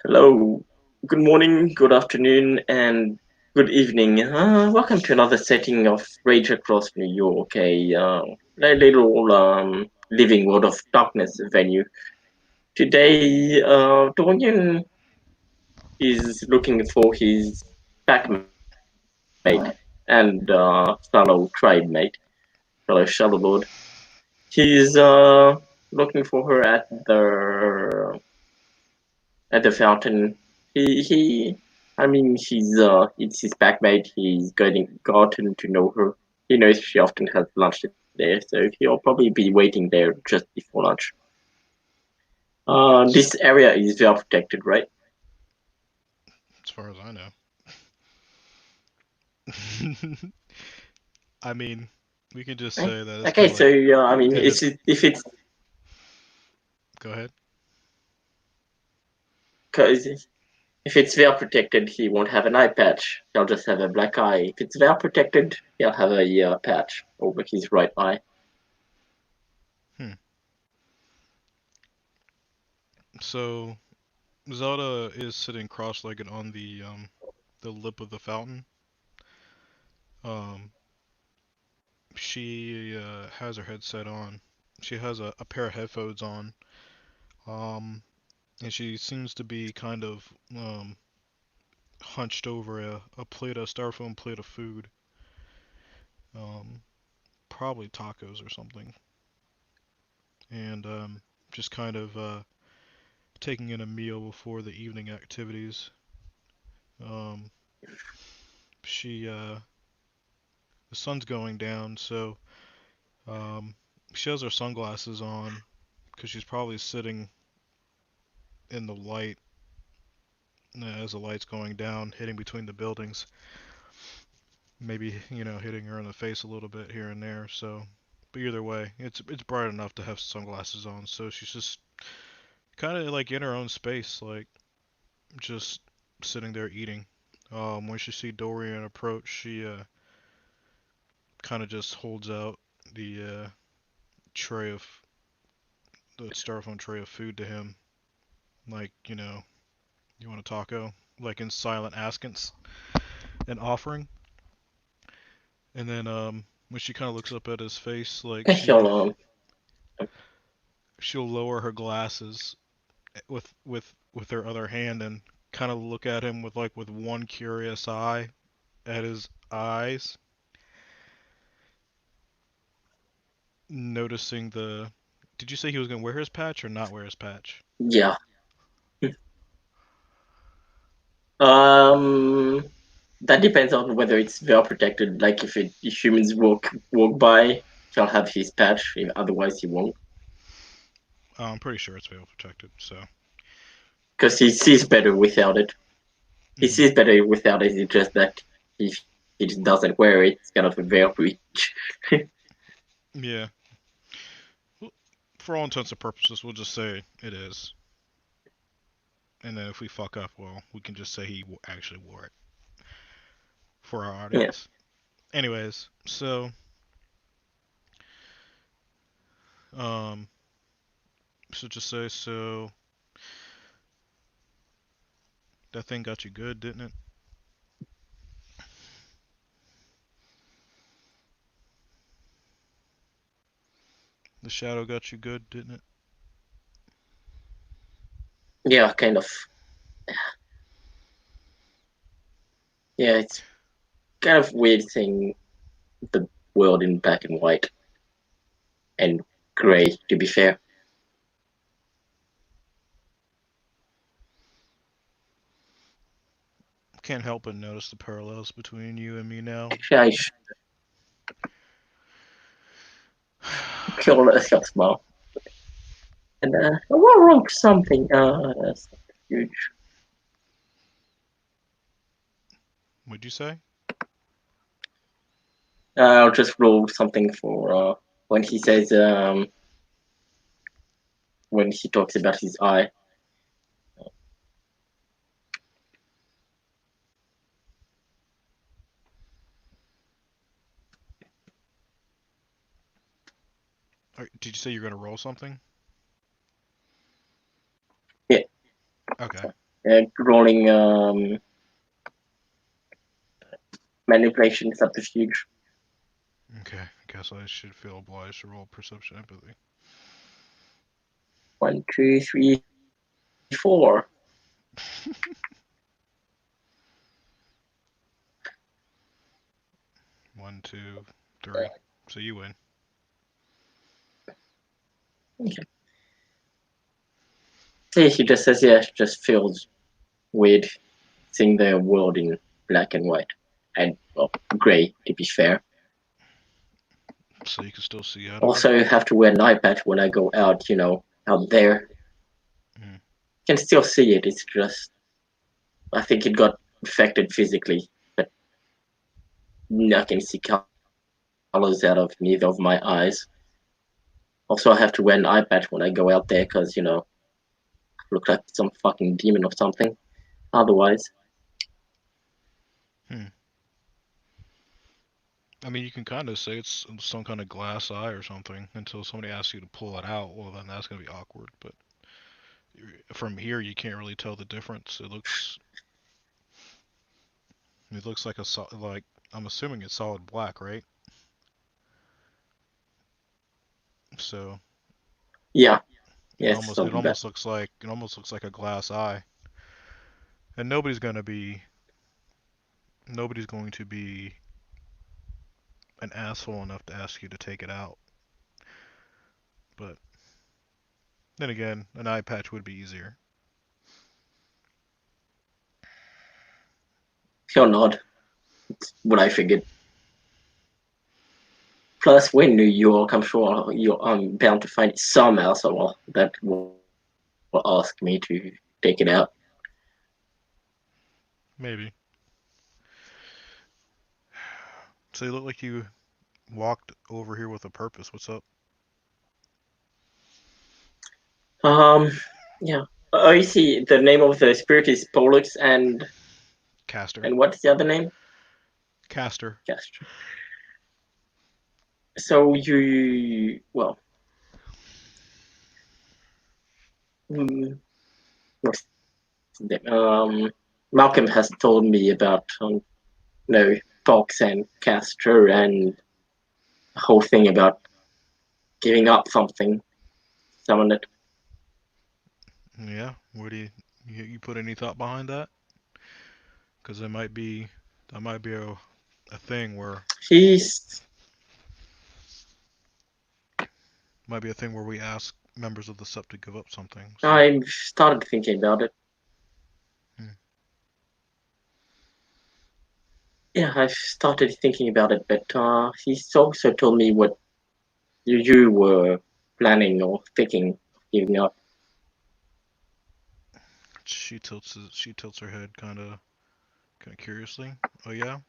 Hello, good morning, good afternoon, and good evening. Welcome to another setting of Rage Across New York, a little living world of darkness venue. Today, Dorian is looking for his packmate and fellow tribe mate, fellow Shadow Lord. He's looking for her at the fountain. He I mean it's his backmate. He's gotten to know her. He knows she often has lunch there, so he'll probably be waiting there just before lunch. This area is well protected, right? As far as I know. I mean, we can just Right? say that it's Okay, kind of so like I mean, in it's his. if it's Go ahead. cause if it's well protected, he won't have an eye patch. He'll just have a black eye. If it's well protected, he'll have a patch over his right eye. Hmm. So Zelda is sitting cross-legged on the lip of the fountain. Um, she has her headset on. She has a pair of headphones on. Um, and she seems to be kind of hunched over a styrofoam plate of food. Um, Probably tacos or something. And just kind of taking in a meal before the evening activities. Um, she the sun's going down, so um, she has her sunglasses on because she's probably sitting in the light as the light's going down, hitting between the buildings. Maybe hitting her in the face a little bit here and there. So, but either way, it's bright enough to have sunglasses on. So she's just kind of like in her own space, like just sitting there eating. When she see Dorian approach, she kind of just holds out the tray of the styrofoam tray of food to him, like you want a taco, like in silent askance and offering. And then when she kind of looks up at his face, like He'll she'll lower her glasses with her other hand and kind of look at him with one curious eye at his eyes, noticing the. Did you say he was gonna wear his patch or not wear his patch? yeah. Um, that depends on whether it's well protected. Like if humans walk by, he'll have his patch. Otherwise, he won't, I'm pretty sure it's veil protected. So. because he sees better without it. He Hmm. sees better without it. It's just that if he just doesn't wear it, it's kind of a veil breach. Yeah. Well, for all intents and purposes, we'll just say it is. And then if we fuck up, well, we can just say he actually wore it for our Yeah. audience. Anyways, so um, just say so. That thing got you good, didn't it? The shadow got you good, didn't it? Yeah, kind of. Yeah, it's kind of weird seeing the world in black and white and gray. To be fair, Can't help but notice the parallels between you and me now. actually, I should kill a smile. And I wrong something. That's not huge. What'd you say? I'll just roll something for when he says when he talks about his eye. Did you say you're gonna roll something? Yeah, Okay. rolling manipulation subterfuge. Okay, I guess I should feel obliged to roll perception empathy. 1, 2, 3, 4. 1, 2, 3. So you win. Okay. See, he just says, yeah, it just feels weird seeing the world in black and white. And, well, grey, to be fair. So you can still see out of it. Also, have to wear an eye patch when I go out, out there. Can still see it, it's just... I think it got affected physically, but I can see colors out of neither of my eyes. Also, I have to wear an eye patch when I go out there because, look like some fucking demon or something. Otherwise, I mean, you can kind of say it's some kind of glass eye or something until somebody asks you to pull it out. Well, then that's going to be awkward. But from here, you can't really tell the difference. It looks like like I'm assuming it's solid black, right? So yeah, it yes, almost something bad. looks like a glass eye, and nobody's going to be an asshole enough to ask you to take it out. But then again, an eye patch would be easier. You're not. It's what I figured. Plus, we're in New York. I'm sure I'm bound to find some asshole that will ask me to take it out. Maybe. So you look like you walked over here with a purpose. What's up? Yeah. Oh, you see, the name of the spirit is Pollux, and Caster. what's the other name? Caster. Caster. So well, what's Malcolm has told me about Fox and Castor and the whole thing about giving up something, summon it. Yeah. What do you put any thought behind that? Because that might be a thing where He's we ask members of the Sept to give up something. So. I started thinking about it. Yeah, I've started thinking about it, but he's also told me what you were planning or thinking of giving up. She tilts her head kind of curiously. Oh yeah.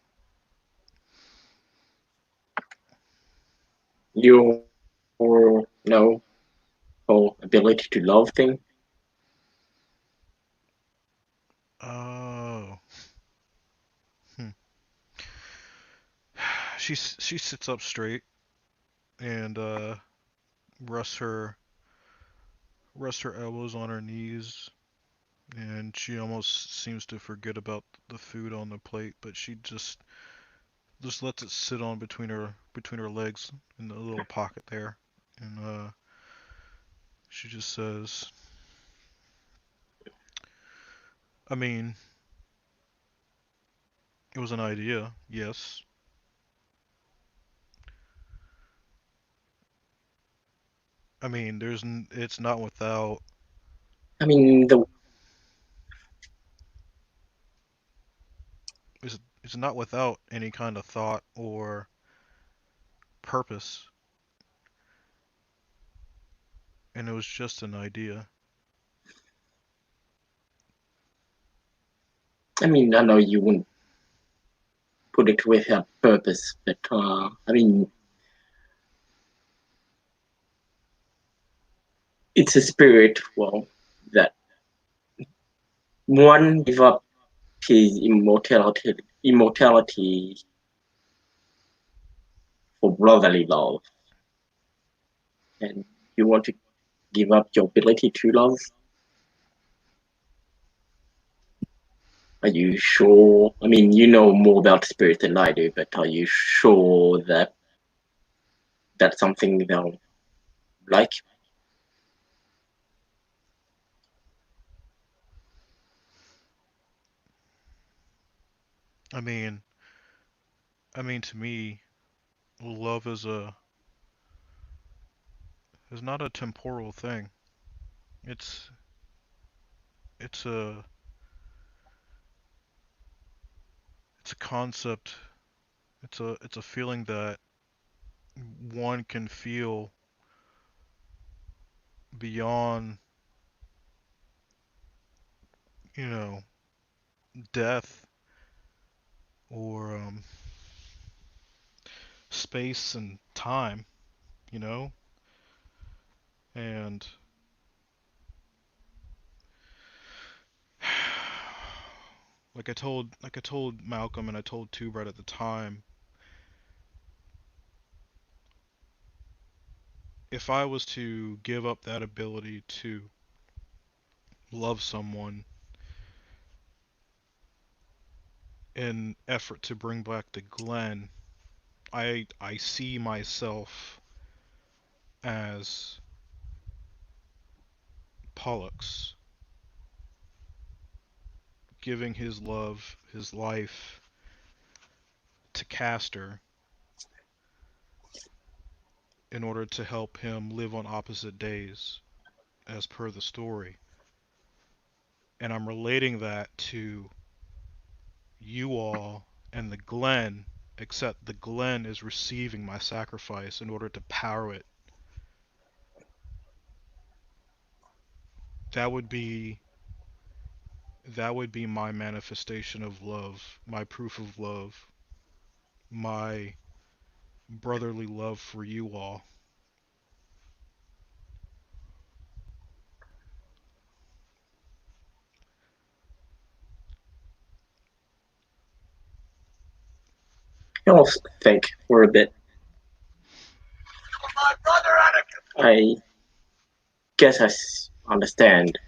Your whole ability to love thing. Oh. She sits up straight and rests her elbows on her knees, and she almost seems to forget about the food on the plate, but she just lets it sit on between her legs in the little pocket there, and she just says, I mean, it was an idea, yes. I mean, it's not without. I mean, It's not without any kind of thought or purpose, and it was just an idea. I mean, I know you wouldn't put it without purpose, but I mean, it's a spirit. Well, that one give up his immortality for brotherly love, and you want to give up your ability to love. Are you sure? I mean, you know more about spirit than I do, but are you sure that that's something they'll like? I mean, to me, love is not a temporal thing. It's it's a it's a concept. It's a feeling that one can feel beyond, you know, death or space and time, you know? And like I told Malcolm and I told Tubrat at the time, if I was to give up that ability to love someone in effort to bring back the Glen, I see myself as Pollux giving his love, his life to Castor in order to help him live on opposite days as per the story. And I'm relating that to you all and the Glen, except the Glen is receiving my sacrifice in order to power it. That would be that would be my manifestation of love, my proof of love, my brotherly love for you all. I also think we're a bit. I guess understand.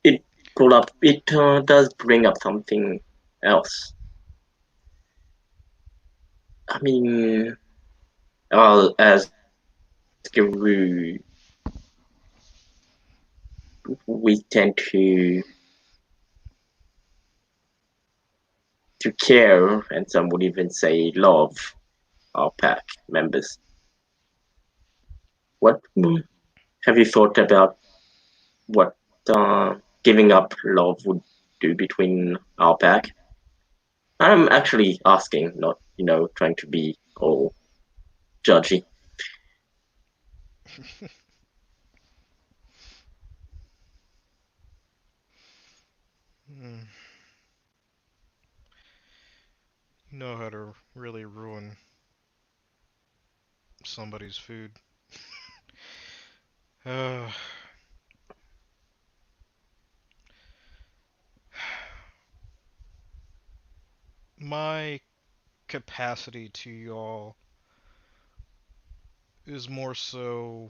It pull up. It does bring up something else. I mean, as Guru, we tend to care, and some would even say love our pack members. What have you thought about what giving up love would do between our pack? I'm actually asking, not trying to be all judgy. Mm, you know how to really ruin somebody's food. Uh, my capacity to y'all is more so.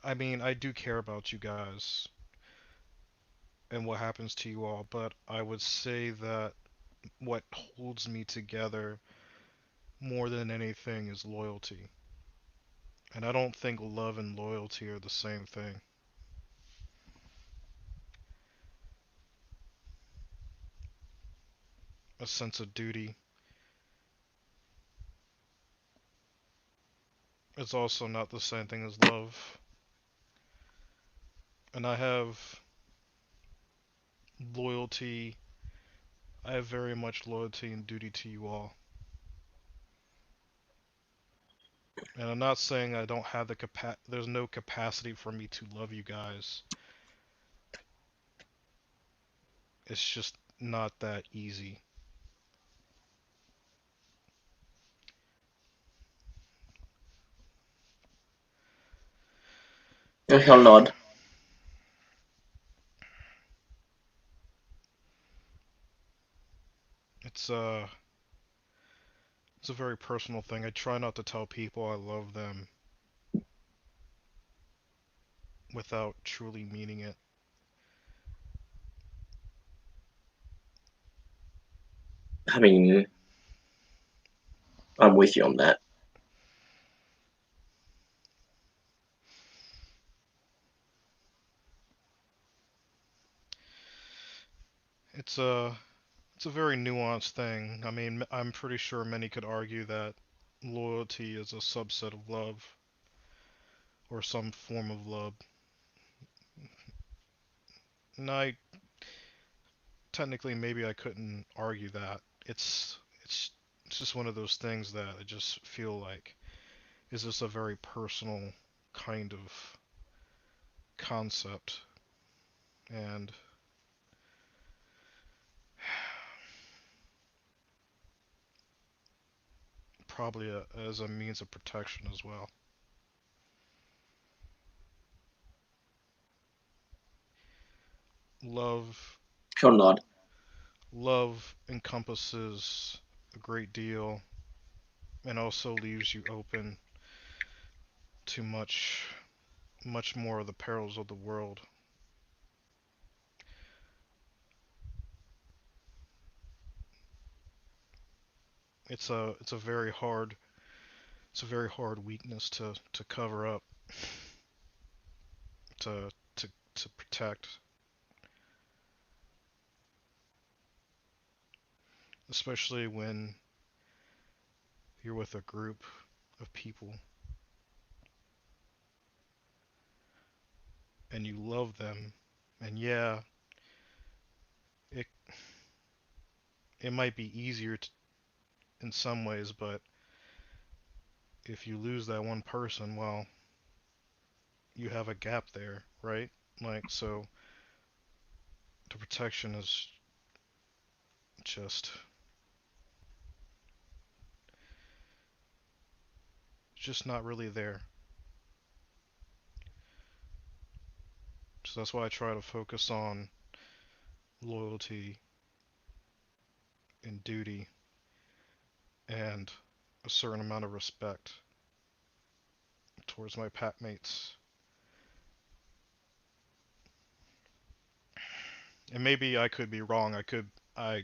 I do care about you guys and what happens to you all, but I would say that what holds me together more than anything is loyalty. And I don't think love and loyalty are the same thing. A sense of duty is also not the same thing as love. And loyalty, I have very much loyalty and duty to you all. And I'm not saying I don't have there's no capacity for me to love you guys. It's just not that easy. He'll nod. It's uh it's a very personal thing. I try not to tell people I love them without truly meaning it. I mean, I'm with you on that. It's a it's a very nuanced thing. I mean, I'm pretty sure many could argue that loyalty is a subset of love or some form of love. And I technically maybe I couldn't argue that. It's it's just one of those things that I just feel like is this a very personal kind of concept and probably as a means of protection as well. Love Sure not. love encompasses a great deal and also leaves you open to much more of the perils of the world. It's a very hard it's a very hard weakness to cover up, to to protect, especially when you're with a group of people and you love them. And yeah, it it might be easier in some ways, but if you lose that one person, well, you have a gap there, right? Like so the protection is just just not really there. So that's why I try to focus on loyalty and duty and a certain amount of respect towards my pack mates. And maybe I could be wrong. I,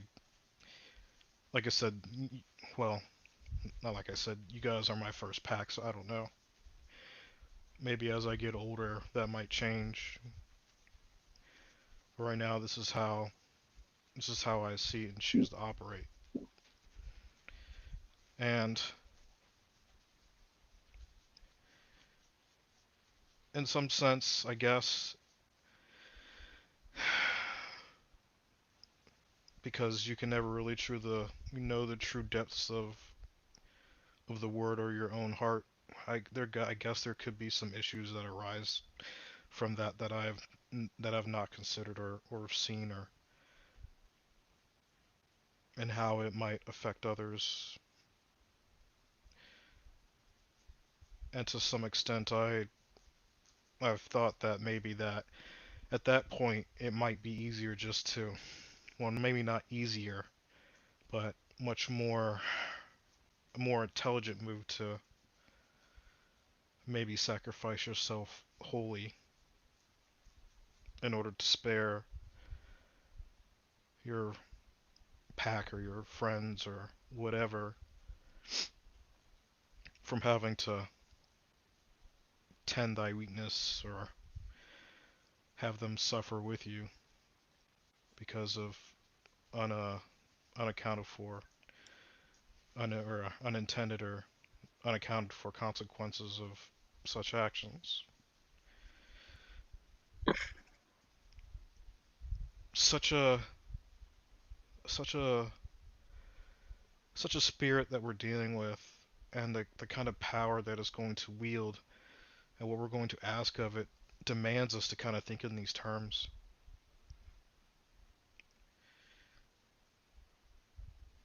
like I said, well, not like I said, you guys are my first pack, so I don't know. Maybe as I get older, that might change. But right now, this is how I see it and choose to operate. And in some sense, I guess, because you can never really know the true depths of the word or your own heart. I guess there could be some issues that arise from that I've not considered or seen or and how it might affect others. And to some extent, I've thought that maybe that at that point it might be easier just to, well, maybe not easier, but much more a more intelligent move to maybe sacrifice yourself wholly in order to spare your pack or your friends or whatever from having to tend thy weakness or have them suffer with you because of un- uh, unaccounted for or unintended or unaccounted for consequences of such actions. Such a such a such a spirit that we're dealing with and the kind of power that it's going to wield and what we're going to ask of it demands us to kind of think in these terms.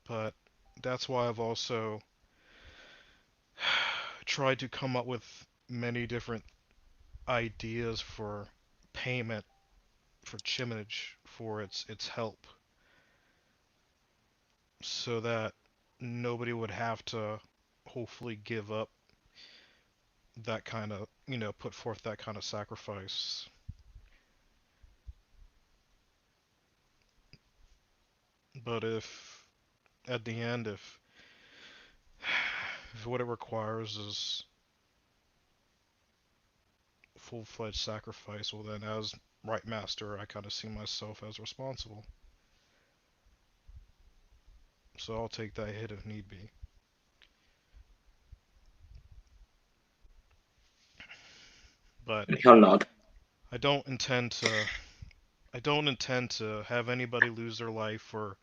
But that's why I've also tried to come up with many different ideas for payment for Chiminage for its help so that nobody would have to hopefully give up that kind of, put forth that kind of sacrifice. But at the end, if what it requires is full-fledged sacrifice, well then, as right master, I kind of see myself as responsible. So I'll take that hit if need be. But Hell not. I don't intend to. I don't intend to have anybody lose their life or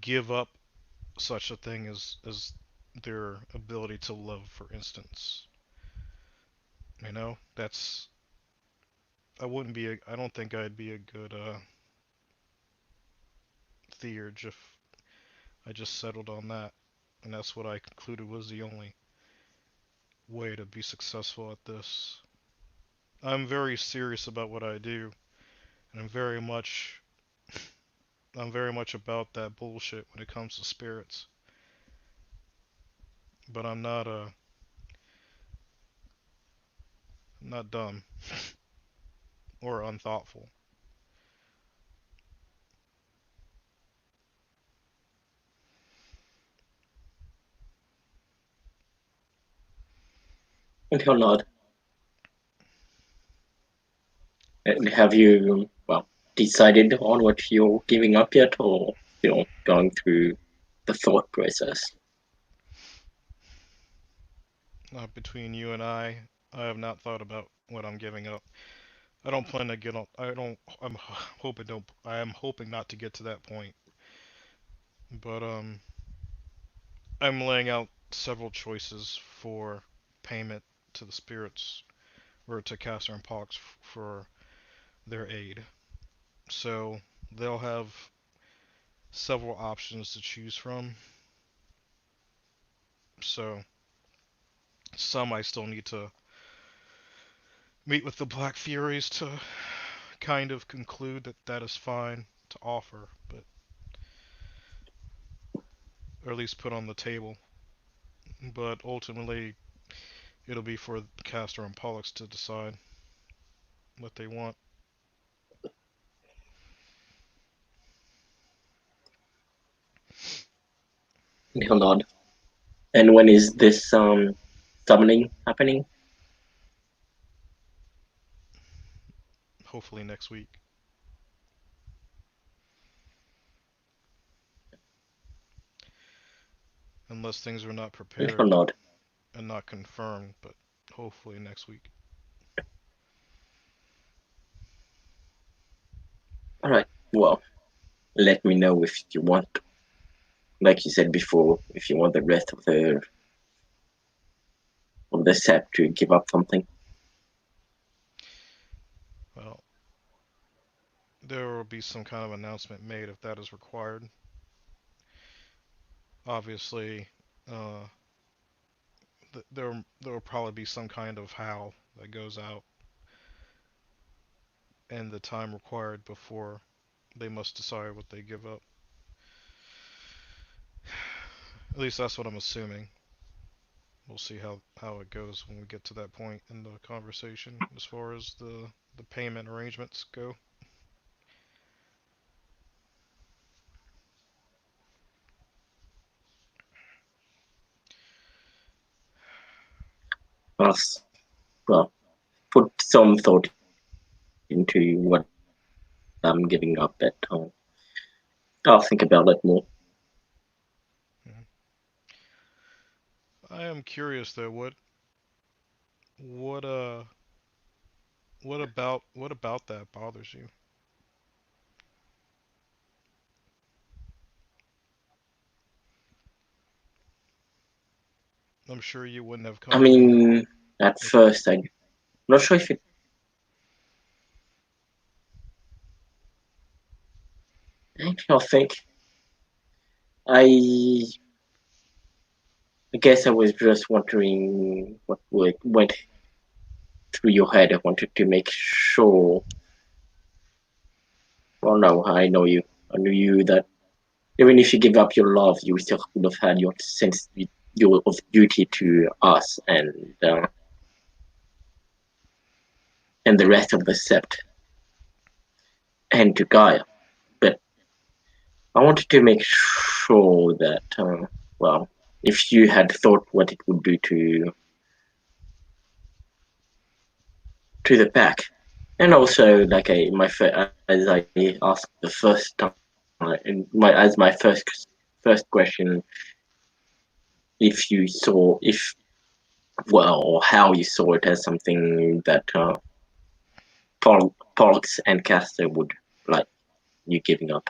give up such a thing as their ability to love, for instance. You know, that's I wouldn't be. I don't think I'd be a good theurge if I just settled on that, and that's what I concluded was the only way to be successful at this. I'm very serious about what I do, and I'm very much about that bullshit when it comes to spirits. But I'm not dumb or unthoughtful. Hell not. And have you, well, decided on what you're giving up yet, or still going through the thought process? Not between you and I have not thought about what I'm giving up. I don't plan to get on. I don't. I'm hoping don't. I am hoping not to get to that point. But I'm laying out several choices for payment to the spirits or to Castor and Pox for their aid. So they'll have several options to choose from. So some I still need to meet with the Black Furies to kind of conclude that that is fine to offer, but or at least put on the table. But ultimately, it'll be for Castor and Pollux to decide what they want. Hell not. And when is this summoning happening? Hopefully next week, unless things are not Hell prepared not. and not confirmed. But hopefully next week. All right. Well, let me know if you want, like you said before, if you want the rest of the set to give up something. Well, there will be some kind of announcement made if that is required. Obviously, uh, there will probably be some kind of how that goes out and the time required before they must decide what they give up. At least that's what I'm assuming. We'll see how it goes when we get to that point in the conversation as far as the payment arrangements go. Us, well, put some thought into what I'm giving up at home. I'll think about it more. Mhm. I am curious though, what uh what about that bothers you? I'm sure you wouldn't have I come to me mean, at if first, I'm not sure if it. Actually, I think I. I guess I was just wondering what went through your head. I wanted to make sure. Well, no, I know you. I knew you that even if you give up your love, you still would have had your sense your of duty to us and the rest of the sept and to Gaia. But I wanted to make sure that, well, if you had thought what it would do to the pack, and also like as I asked the first time, as my first question, if you saw if well or how you saw it as something that Pollux and Castor would like you giving up.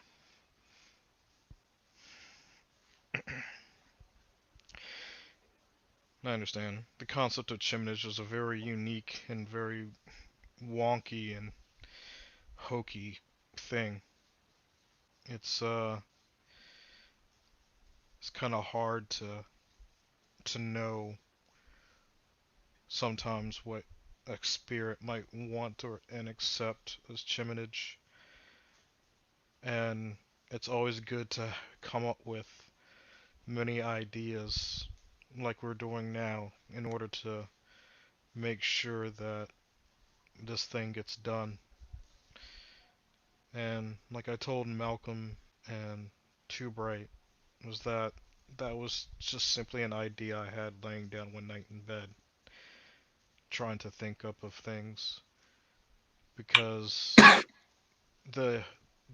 I understand. The concept of chiminage is a very unique and very wonky and hokey thing. It's uh it's kind of hard to know sometimes what a spirit might want or and accept as chiminage, and it's always good to come up with many ideas like we're doing now in order to make sure that this thing gets done. And like I told Malcolm and Too Bright, was that that was just simply an idea I had laying down one night in bed, trying to think up of things because the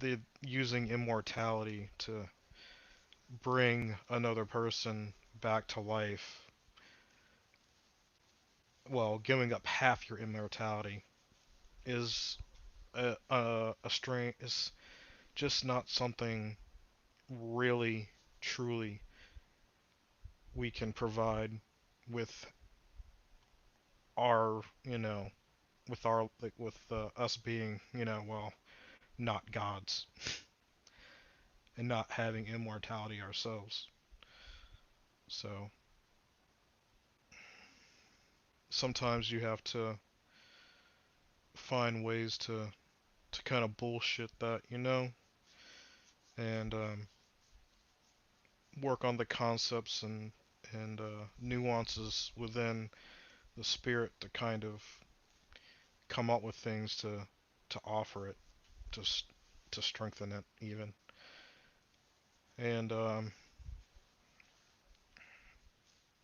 the using immortality to bring another person back to life, well, giving up half your immortality is a strain is just not something really truly we can provide with our, with our like with us being, well, not gods and not having immortality ourselves. So sometimes you have to find ways to kind of bullshit that, and work on the concepts and nuances within the spirit to kind of come up with things to offer it to to strengthen it even. And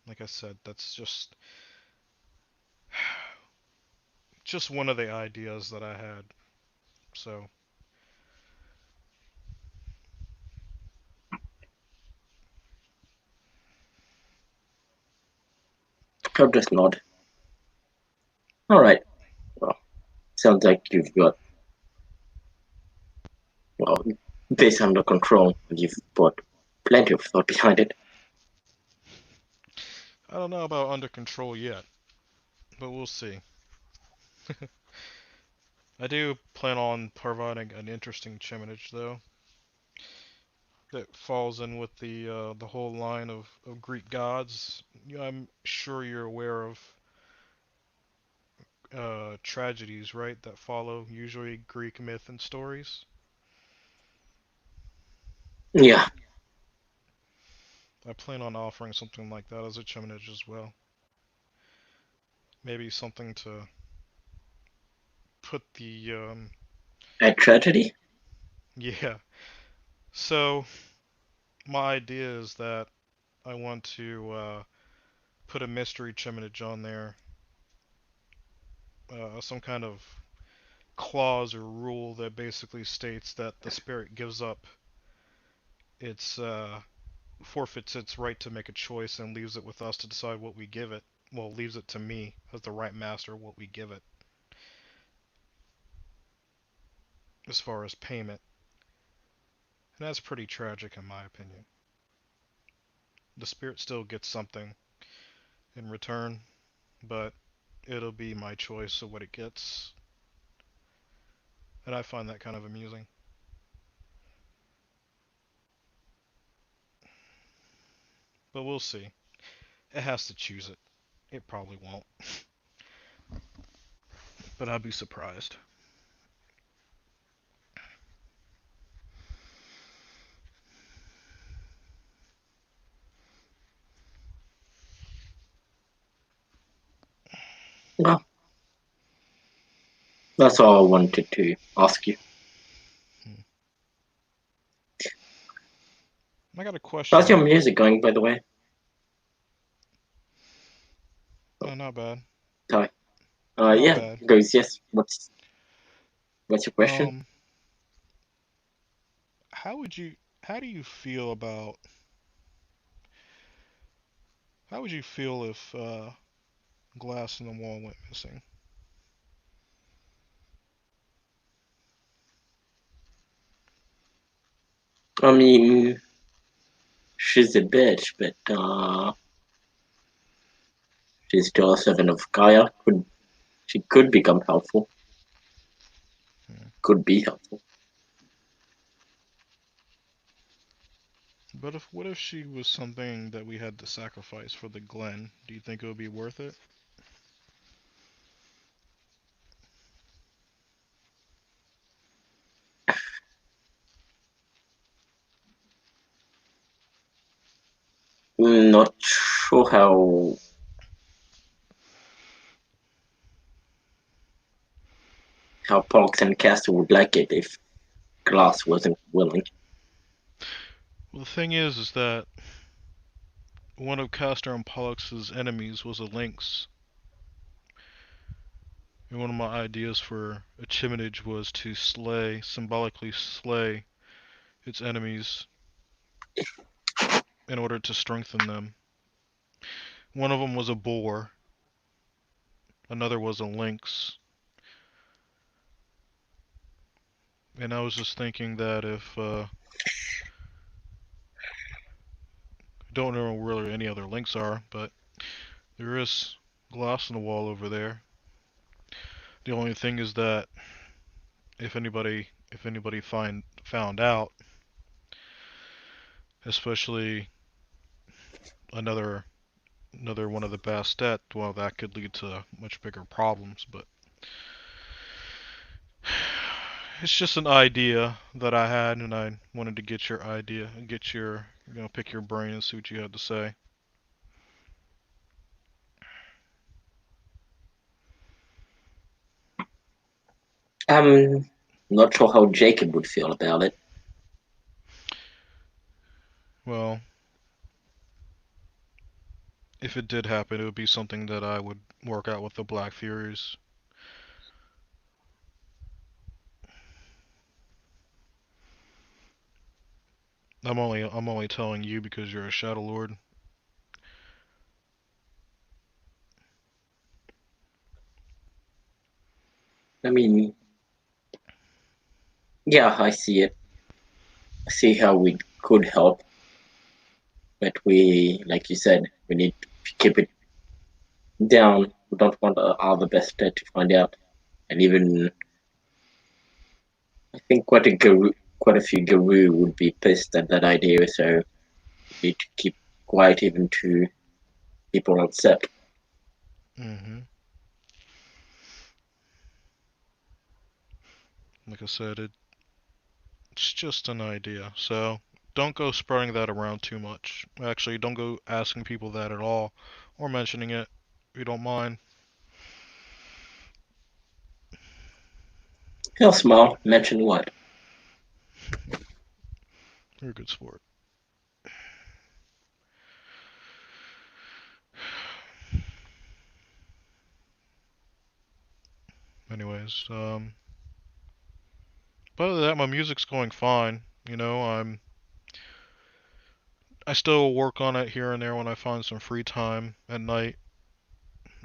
like I said, that's just one of the ideas that I had. So Cobb just nod. All right. Well, sounds like you've got well this under control. You've put plenty of thought behind it. I don't know about under control yet, but we'll see. I do plan on providing an interesting chiminage though that falls in with the whole line of Greek gods. I'm sure you're aware of tragedies, right, that follow usually Greek myth and stories. Yeah. I plan on offering something like that as a chiminage as well. Maybe something to put the A tragedy? yeah. So my idea is that I want to put a mystery chiminage on there, some kind of clause or rule that basically states that the spirit gives up its forfeits its right to make a choice and leaves it with us to decide what we give it. Well, leaves it to me as the right master what we give it as far as payment. And that's pretty tragic in my opinion. The spirit still gets something in return, but it'll be my choice of what it gets. And I find that kind of amusing. But we'll see. It has to choose it. It probably won't, but I'd be surprised. Well, that's all I wanted to ask you. Hmm. I got a How's your question. music going, by the way? Oh, Not bad. sorry. Not Yeah, bad. goes yes. What's your question? Um, how would you, how do you feel about, how would you feel if glass in the wall went missing? I mean, she's a bitch, but she's still a servant of Gaia. She could become helpful? Hmm. Could be helpful. But if, what if she was something that we had to sacrifice for the Glen? Do you think it would be worth it? Not sure how Pox and Castle would like it if Glass wasn't willing. Well, the thing is that one of Castor and Pollux' enemies was a lynx, and one of my ideas for a Chiminage was to slay, symbolically slay its enemies in order to strengthen them. One of them was a boar, another was a lynx, and I was just thinking that if I don't know really any other lynx are, but there is glass in the wall over there. The only thing is that if anybody found out, especially another another one of the Bastet, well, that could lead to much bigger problems. But it's just an idea that I had, and I wanted to get your idea, get your, pick your brain and see what you had to say. I'm not sure how Jacob would feel about it. Well, if it did happen, it would be something that I would work out with the Black Furies. I'm only telling you because you're a Shadow Lord. I mean, yeah, I see it. I see how we could help, but we, like you said, we need to keep it down. We don't want our best to find out, and even I think quite a few guru would be pissed at that idea. So we need to keep quiet, even to people on set. Hmm. Like I said, it's just an idea. So don't go spreading that around too much. Actually, don't go asking people that at all or mentioning it if you don't mind. He'll smile. Mention what? You're a good sport. Anyways, but other than that, my music's going fine. I still work on it here and there when I find some free time at night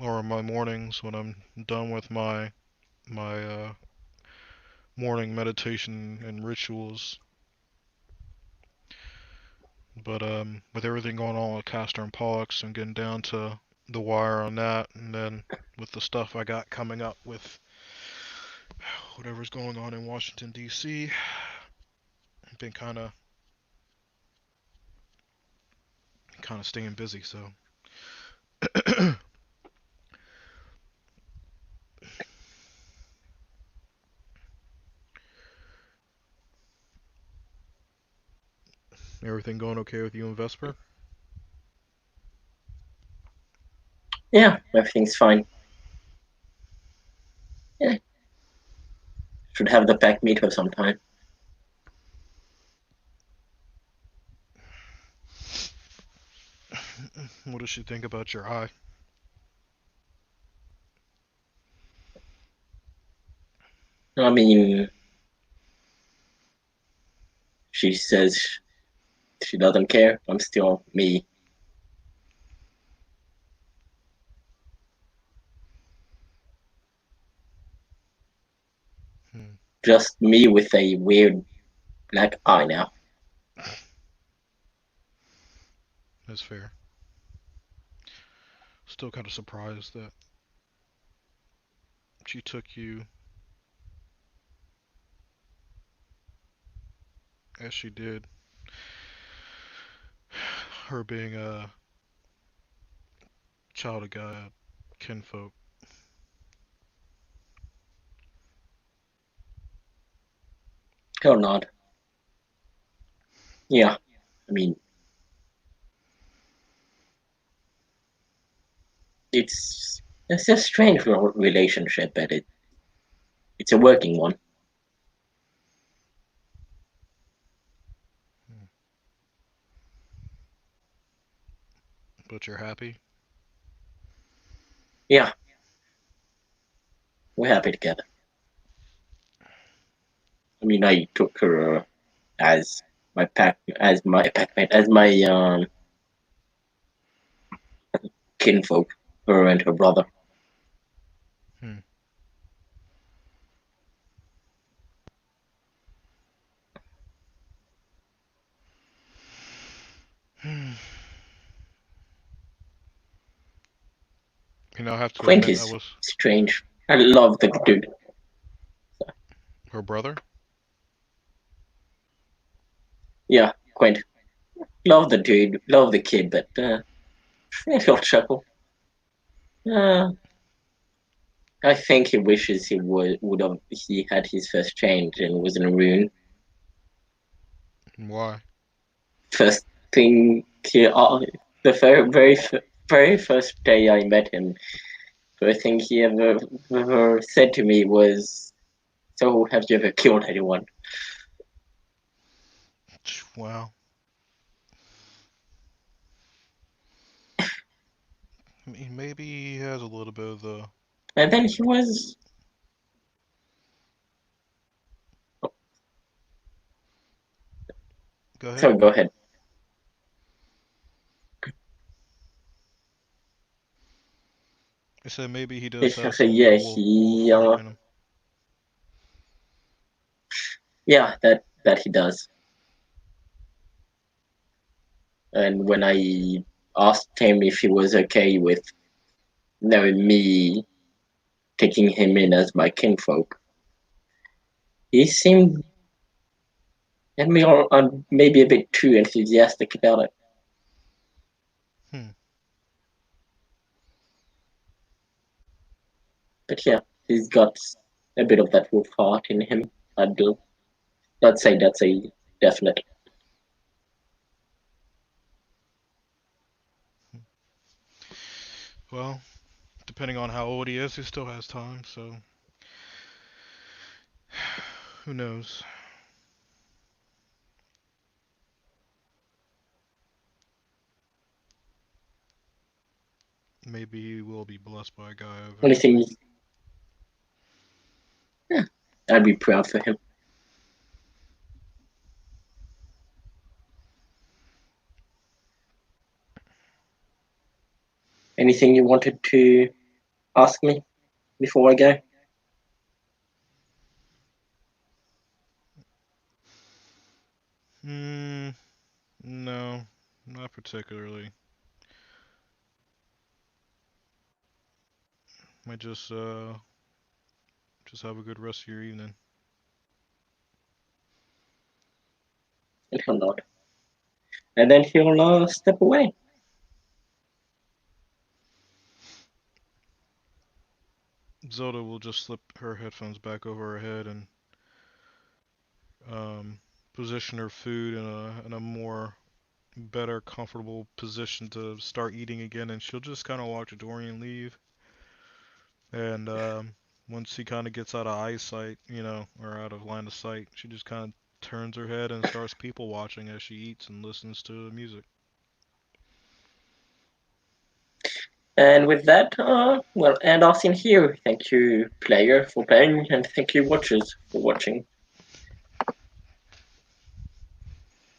or in my mornings when I'm done with my morning meditation and rituals. But with everything going on with Castor and Pollux, I'm getting down to the wire on that, and then with the stuff I got coming up with whatever's going on in Washington D.C., I've been kind of staying busy. So everything going okay with you and Vesper? Yeah, everything's fine. Yeah, should have the pack meet her sometime. What does she think about your eye? I mean, she says she doesn't care. I'm still me. Hmm, Just me with a weird black eye now. that's fair. Still kind of surprised that she took you as she did. Her being a child of God, kinfolk. Or not. Yeah. I mean, it's a strange relationship, but it's a working one. Hmm. But you're happy? Yeah, we're happy together. I mean, I took her as as my kinfolk, her and her brother. Hmm. Hmm. I have to Quint admit, I is was strange. I love the dude. her brother. Yeah, Quint. Love the dude. Love the kid, but a little chuckle. Uh, I think he wishes would have he had his first change and was in a rune. Why? First thing the very first day I met him, first thing he ever said to me was, "So have you ever killed anyone?" Wow. Maybe he has a little bit of the. And then he was Go ahead. so go ahead. I said maybe he does It's have just a some of the yeah wolf freak in him. yeah that he does. And when I asked him if he was okay with knowing me taking him in as my kinfolk, he seemed maybe a bit too enthusiastic about it. Hmm. But yeah, he's got a bit of that wolf heart in him. I'd do. I'd say that's a definite. Well, depending on how old he is, he still has time. So who knows? Maybe he will be blessed by a guy Anything, eventually. yeah, I'd be proud for him. Anything you wanted to ask me before I go? Hmm. No, not particularly. Might just have a good rest of your evening. And he'll nod. And then he'll step away. Zelda will just slip her headphones back over her head and um, position her food in a more better, comfortable position to start eating again, and she'll just kind of walk to Dorian, leave, and once he kind of gets out of eyesight, or out of line of sight, she just kind of turns her head and starts people watching as she eats and listens to music. And with that, we'll end our scene here. Thank you, player, for playing, and thank you, watchers, for watching.